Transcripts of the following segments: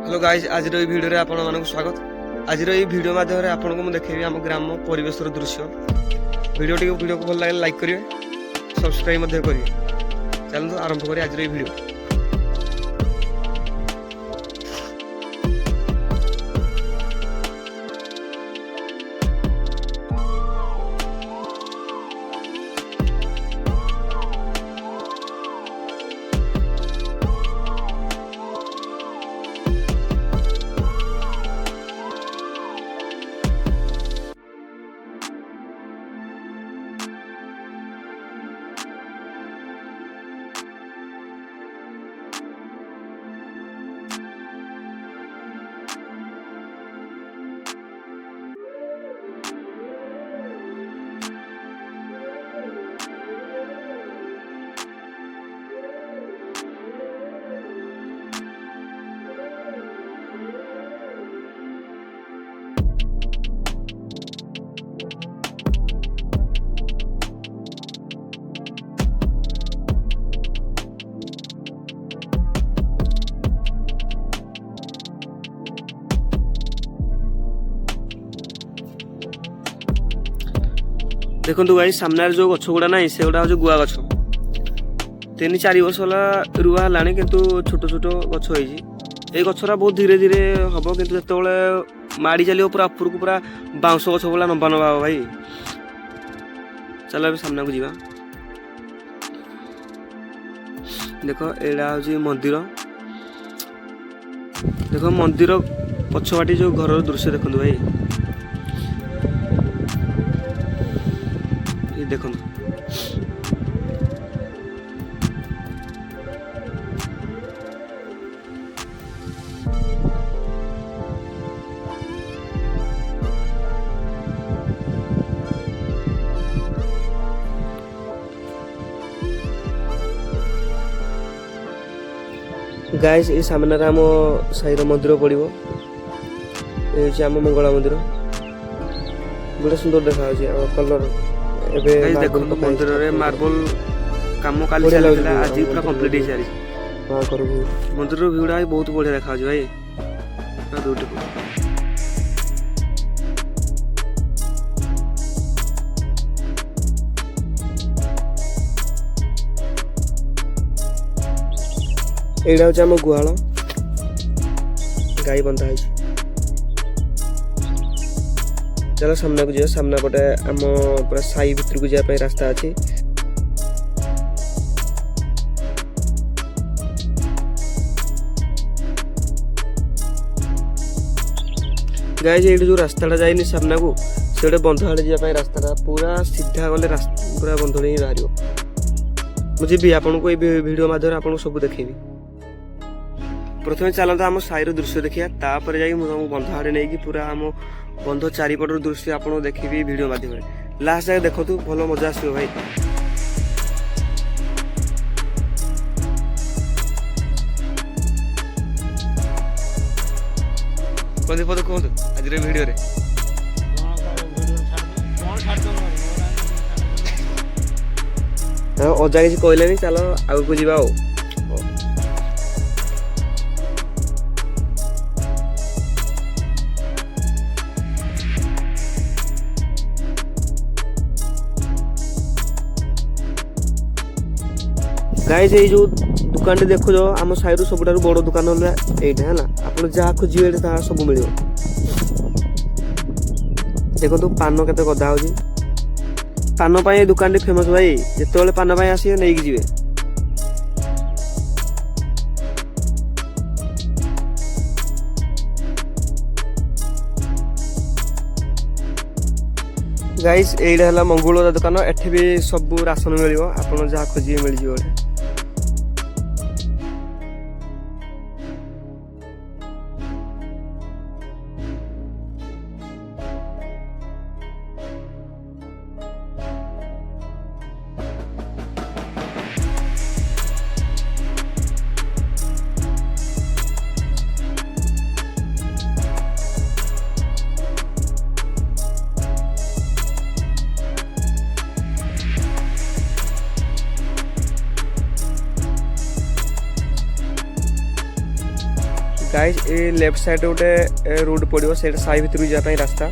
Hello guys आज video रे आपण मानक स्वागत। आज भिडियो माध्यम आपको मुझे देखेबी आम ग्राम परिवेश दृश्य। वीडियो को भल लगे लाइक करेंगे, सब्सक्राइब करेंगे। चलते आरंभ करें आज भिडियो। देखो भाई सामने जो गछ गुड़ा ना से गुड़ा हूँ गुआ गछ 3-4 वर्ष है रुआ है किंतु छोट छोट गछ ये गछरा बहुत धीरे धीरे हम किंतु जो माड़ी चलो पूरा ऊपर को पूरा बाउंश गछ भाला नंबा नंबा हम भाई। चलो अभी सामने को जीवा। देखो एड़ा हूँ मंदिर। देखो मंदिर पछवाटी जो घर दृश्य देखो भाई, देखो गाइस ये सामने आम साईर मंदिर पड़ो। ये आम मंगला मंदिर बड़े सुंदर देखा कलर। देखो मंदिर रे मार्बल काम काली चला आज पूरा कंप्लीट हो सारी। मंदिर रो व्यूटा बहुत बढ़िया देखा भाई पूरा ब्यूटीफुल। एटा हूँ आम गुहाल गाई बंधा है। चलो सामने को जाओ। सामने पटे आम पूरा साई भितर को जाए रास्ता अच्छी। गाइस ये जो रास्ता जाइनि सामने को से बंध आड़े जाए रास्ता पूरा सीधा गले पूरा बंध ही बाहर। मुझे भी आपको ये वीडियो माध्यम आपको सब देखेबी। प्रथम चलते आम साईर दृश्य देखिए, तापर जाइए बंध आड़े नहीं पूरा आम बंध चारिपटर दृश्य आपको देखी वीडियो माध्यम। लास्ट जाए देखो भल मजा आस भाई। कौन पद कहतु आज वीडियो रे अजा किसी कहले चलो आगे को जावा। गाइस ये जो दुकान देखो जो आम साइड सब बड़ दुकान है ना, आप जहाँ खोजे सब मिल। देखो तो पान के गदा हो पान पाई दुकान फेमस भाई। जिते पान पाई आस नहीं जी। गाइस एटा है मंगुल दुकान। एठी भी सब राशन मिल आप जहाँ खोजे मिल जाए। गाइस ए लेफ्ट साइड गोटे रोड पड़ो से साई भितर जावाई रास्ता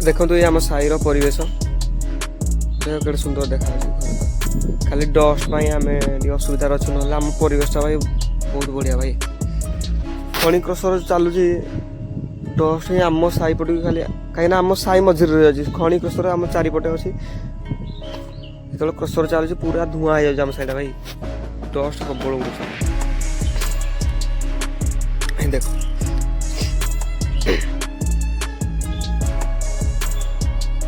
देखो ये आम साईर परिवेश देख सुंदर देखा खाली डस्ट आम असुविधा अच्छे ना आम परिवेशटा भाई बहुत बढ़िया भाई खणी क्रसर चलुची डस्ट ही आम साई पट खाली कहीं आम साई मझे रही जाए खणी क्रसर आम चारिपटे अच्छी जो क्रसर चलुची पूरा धुआं हो जाए आम साइड भाई डस्ट प्रबल उड़ूस देखो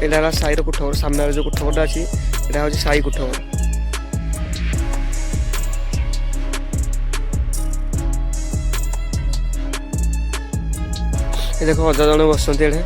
यहाँ साईर कोठघर सामने जो कोठघर अच्छी यहाँ हूँ साई कोठघर देखो अजा जन बसते ये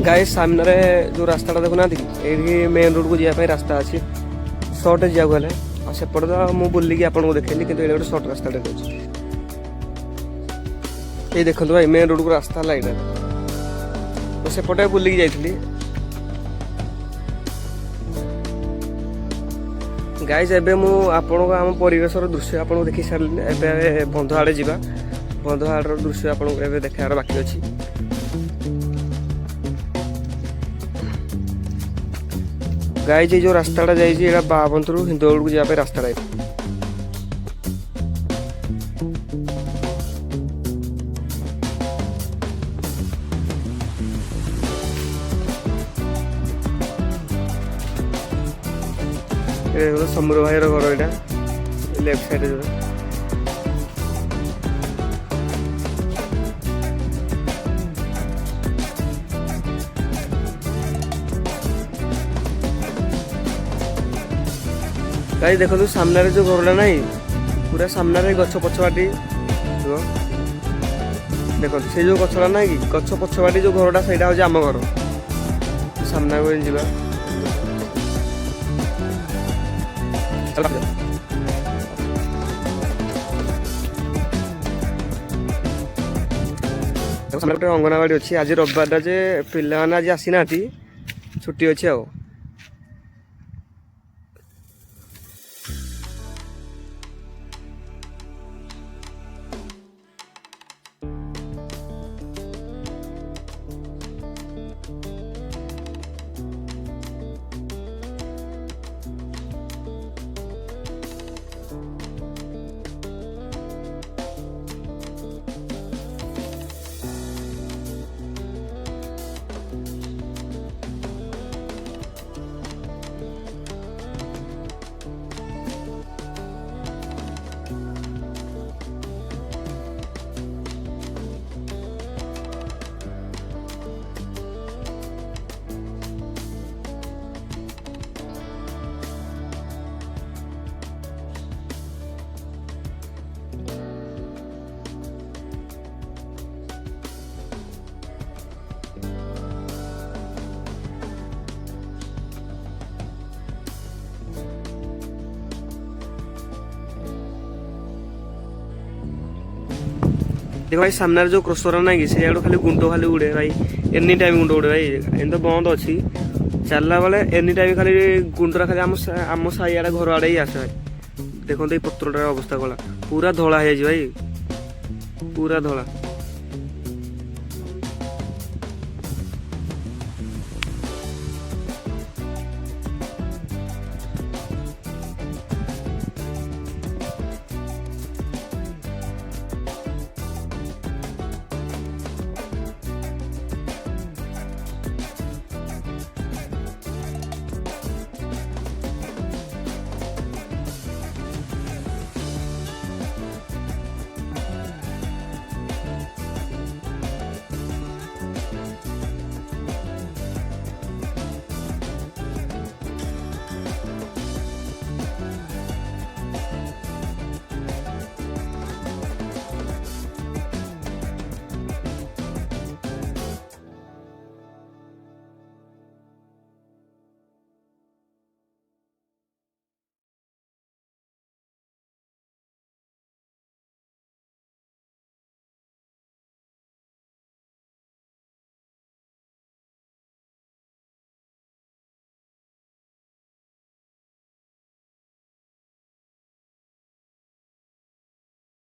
गाइस सामने जो रास्ता देखुना ये मेन रोड को जावाई रास्ता अच्छी सर्ट जावाले सेपटे तो मुझे बुलिकी आपको देखनी कि गोटे सर्ट रास्ता ये देखो भाई मेन रोड को रास्ता है यहाँ सेपटे बुलिकी जाइली गाइस एबे मु आपन आम परिवेश दृश्य आपको देखी सारे एबे बंध आड़े जा बंध आड़ दृश्य आपको देखार बाकी अच्छी गाइस जो रास्ता जाइए बाबंतर हिंदोल को जावाई रास्ता समूर भाई घर यहाँ लेफ्ट साइड जो गाइस देखो सामने जो घरटा ना पूरा सामने गछ पछवाटी देखो से जो गछटा ना कि गछ पछवाटी जो घरटा से हूँ आम घर सामना को जा गोटे अंगनवाड़ी अच्छी आज रविवार जे पिला आज आसी ना छुट्टी अच्छी आ देखो भाई सामने जो क्रसर ना कि से खाली गुंड खाली उड़े भाई एनी टाइम गुंड उड़े भाई एम तो बंद अच्छी चलला बेले एनी टाइम खाली गुंडरा खाली आम साई आड़े घर आड़े ही आसे भाई देखो ये पत्रटार अवस्था कला पूरा धला है भाई पूरा धला।